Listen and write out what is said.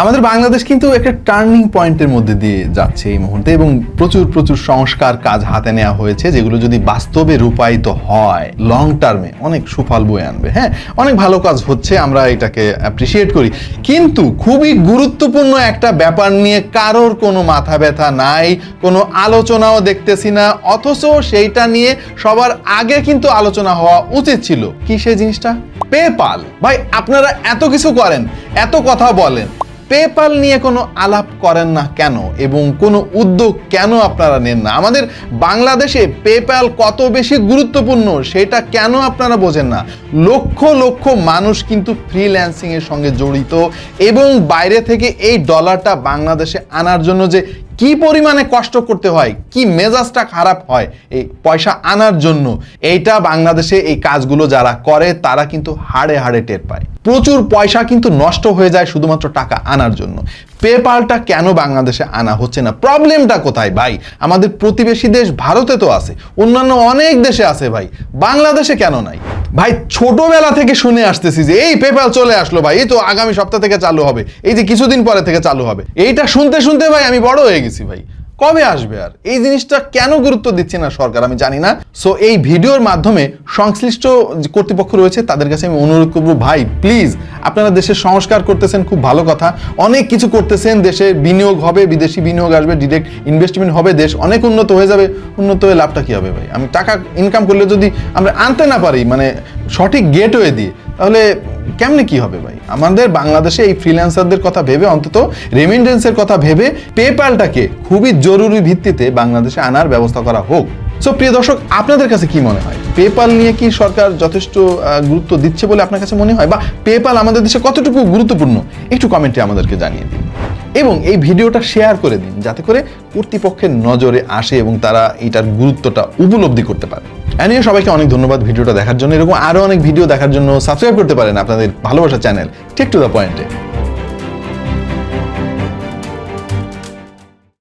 আমাদের বাংলাদেশ কিন্তু একটা টার্নিং পয়েন্টের মধ্যে দিয়ে যাচ্ছে এই মুহূর্তে, এবং প্রচুর প্রচুর সংস্কার কাজ হাতে নেওয়া হয়েছে, যেগুলো যদি বাস্তবে রূপায়িত হয় লং টার্মে অনেক সুফল বয়ে আনবে। হ্যাঁ, অনেক ভালো কাজ হচ্ছে, আমরা এটাকে অ্যাপ্রিসিয়েট করি, কিন্তু খুবই গুরুত্বপূর্ণ একটা ব্যাপার নিয়ে কারোর কোনো মাথা ব্যথা নাই, কোনো আলোচনাও দেখতেছি না, অথচ সেইটা নিয়ে সবার আগে কিন্তু আলোচনা হওয়া উচিত ছিল। কি সেই জিনিসটা? পেপাল। ভাই, আপনারা এত কিছু করেন, এত কথা বলেন, পেপাল নিয়ে কোনো আলাপ করেন না কেন, এবং কোনো উদ্যোগ কেন আপনারা নেন না? আমাদের বাংলাদেশে পেপাল কত বেশি গুরুত্বপূর্ণ সেটা কেন আপনারা বোঝেন না? লক্ষ লক্ষ মানুষ কিন্তু ফ্রিল্যান্সিং এর সঙ্গে জড়িত, এবং বাইরে থেকে এই ডলারটা বাংলাদেশে আনার জন্য যে কি পরিমাণে কষ্ট করতে হয়, কি মেজাজটা খারাপ হয় এই পয়সা আনার জন্য, এইটা বাংলাদেশে এই কাজগুলো যারা করে তারা কিন্তু হাড়ে হাড়ে টের পায়। প্রচুর পয়সা কিন্তু নষ্ট হয়ে যায় শুধুমাত্র টাকা আনার জন্য। পেপালটা কেন বাংলাদেশে আনা হচ্ছে না? প্রবলেমটা কোথায় ভাই? আমাদের প্রতিবেশী দেশ ভারতে তো আছে, অন্যান্য অনেক দেশে আছে ভাই, বাংলাদেশে কেন নাই? ভাই, ছোটবেলা থেকে শুনে আসতেছি যে এই পেপাল চলে আসলো ভাই, এই তো আগামী সপ্তাহ থেকে চালু হবে, এই যে কিছুদিন পরে থেকে চালু হবে। এইটা শুনতে শুনতে ভাই আমি বড় হয়ে গেছি ভাই, কবে আসবে? আর এই জিনিসটা কেন গুরুত্ব দিচ্ছে না সরকার আমি জানি না। সো এই ভিডিওর মাধ্যমে সংশ্লিষ্ট কর্তৃপক্ষ রয়েছে তাদের কাছে আমি অনুরোধ করবো, ভাই প্লিজ, আপনারা দেশের সংস্কার করতেছেন, খুব ভালো কথা, অনেক কিছু করতেছেন, দেশে বিনিয়োগ হবে, বিদেশি বিনিয়োগ আসবে, ডিরেক্ট ইনভেস্টমেন্ট হবে, দেশ অনেক উন্নত হয়ে যাবে। উন্নত হয়ে লাভটা কি হবে ভাই? আমি টাকা ইনকাম করলে যদি আমরা আনতে না পারি, মানে সঠিক গেটওয়ে দিয়ে, তাহলে কেমনে কি হবে ভাই? আমাদের বাংলাদেশে এই ফ্রিল্যান্সারদের কথা ভেবে, অন্তত রেমিটেন্সের কথা ভেবে পেপালটাকে খুবই জরুরি ভিত্তিতে বাংলাদেশে আনার ব্যবস্থা করা হোক। সো প্রিয় দর্শক, আপনাদের কাছে কি মনে হয়? পেপাল নিয়ে কি সরকার যথেষ্ট গুরুত্ব দিচ্ছে বলে আপনার কাছে মনে হয়, বা পেপাল আমাদের দেশে কতটুকু গুরুত্বপূর্ণ একটু কমেন্টে আমাদেরকে জানিয়ে দিন, এবং এই ভিডিওটা শেয়ার করে দিন যাতে করে কর্তৃপক্ষের নজরে আসে এবং তারা এটার গুরুত্বটা উপলব্ধি করতে পারে। এনিয়ে সবাইকে অনেক ধন্যবাদ ভিডিওটা দেখার জন্য। এরকম আরো অনেক ভিডিও দেখার জন্য সাবস্ক্রাইব করতে পারেন আপনাদের ভালোবাসা চ্যানেল টেক টু দ্য পয়েন্টে।